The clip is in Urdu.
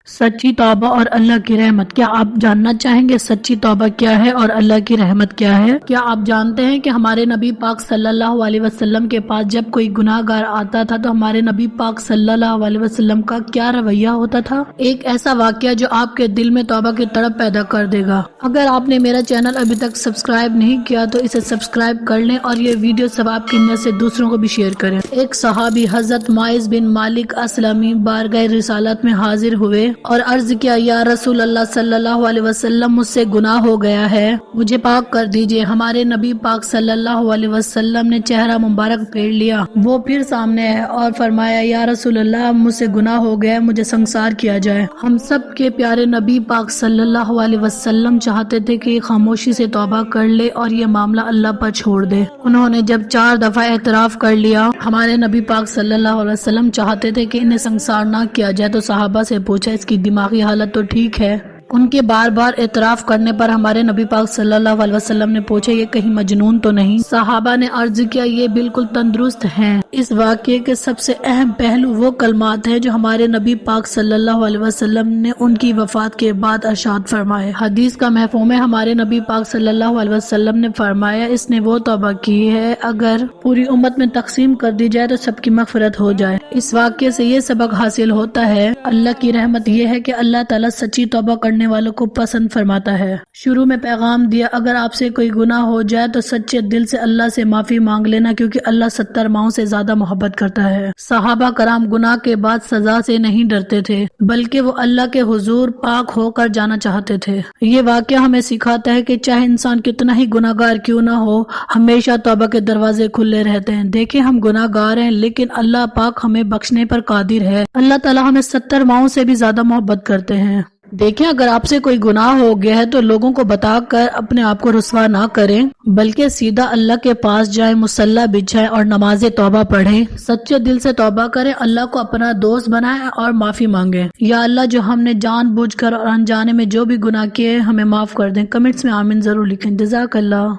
سچی توبہ اور اللہ کی رحمت۔ کیا آپ جاننا چاہیں گے سچی توبہ کیا ہے اور اللہ کی رحمت کیا ہے؟ کیا آپ جانتے ہیں کہ ہمارے نبی پاک صلی اللہ علیہ وسلم کے پاس جب کوئی گناہ گار آتا تھا تو ہمارے نبی پاک صلی اللہ علیہ وسلم کا کیا رویہ ہوتا تھا؟ ایک ایسا واقعہ جو آپ کے دل میں توبہ کی تڑپ پیدا کر دے گا۔ اگر آپ نے میرا چینل ابھی تک سبسکرائب نہیں کیا تو اسے سبسکرائب کر لیں اور یہ ویڈیو ثواب کی نیت سے دوسروں کو بھی شیئر کریں۔ ایک صحابی حضرت معاذ بن مالک اسلمی بارگاہ رسالت میں حاضر ہوئے اور عرض کیا، یا رسول اللہ صلی اللہ علیہ وسلم، مجھ سے گناہ ہو گیا ہے، مجھے پاک کر دیجئے۔ ہمارے نبی پاک صلی اللہ علیہ وسلم نے چہرہ مبارک پھیر لیا، وہ پھر سامنے ہے اور فرمایا، یا رسول اللہ، مجھ سے گناہ ہو گیا ہے، مجھے سنگسار کیا جائے۔ ہم سب کے پیارے نبی پاک صلی اللہ علیہ وسلم چاہتے تھے کہ خاموشی سے توبہ کر لے اور یہ معاملہ اللہ پر چھوڑ دے۔ انہوں نے جب 4 دفعہ اعتراف کر لیا، ہمارے نبی پاک صلی اللہ علیہ وسلم چاہتے تھے کہ انہیں سنگسار نہ کیا جائے تو صحابہ سے پوچھا، اس کی دماغی حالت تو ٹھیک ہے؟ ان کے بار بار اعتراف کرنے پر ہمارے نبی پاک صلی اللہ علیہ وسلم نے پوچھا، یہ کہیں مجنون تو نہیں؟ صحابہ نے عرض کیا، یہ بالکل تندرست ہیں۔ اس واقعے کے سب سے اہم پہلو وہ کلمات ہیں جو ہمارے نبی پاک صلی اللہ علیہ وسلم نے ان کی وفات کے بعد ارشاد فرمائے۔ حدیث کا مفہوم ہے، ہمارے نبی پاک صلی اللہ علیہ وسلم نے فرمایا، اس نے وہ توبہ کی ہے اگر پوری امت میں تقسیم کر دی جائے تو سب کی مغفرت ہو جائے۔ اس واقعے سے یہ سبق حاصل ہوتا ہے، اللہ کی رحمت یہ ہے کہ اللہ تعالیٰ سچی توبہ کرنے والوں کو پسند فرماتا ہے۔ شروع میں پیغام دیا، اگر آپ سے کوئی گناہ ہو جائے تو سچے دل سے اللہ سے معافی مانگ لینا، کیونکہ اللہ 70 ماؤں سے زیادہ محبت کرتا ہے۔ صحابہ کرام گناہ کے بعد سزا سے نہیں ڈرتے تھے، بلکہ وہ اللہ کے حضور پاک ہو کر جانا چاہتے تھے۔ یہ واقعہ ہمیں سکھاتا ہے کہ چاہے انسان کتنا ہی گناہ گار کیوں نہ ہو، ہمیشہ توبہ کے دروازے کھلے رہتے ہیں۔ دیکھیں، ہم گناہ گار ہیں لیکن اللہ پاک ہمیں بخشنے پر قادر ہے۔ اللہ تعالیٰ ہمیں 70 ماؤں سے بھی زیادہ محبت کرتے ہیں۔ دیکھیں، اگر آپ سے کوئی گناہ ہو گیا ہے تو لوگوں کو بتا کر اپنے آپ کو رسوا نہ کریں، بلکہ سیدھا اللہ کے پاس جائیں، مصلی بچھائیں اور نماز توبہ پڑھیں۔ سچے دل سے توبہ کریں، اللہ کو اپنا دوست بنائیں اور معافی مانگیں۔ یا اللہ، جو ہم نے جان بوجھ کر اور انجانے میں جو بھی گناہ کیے ہمیں معاف کر دیں۔ کمنٹس میں آمین ضرور لکھیں۔ جزاک اللہ۔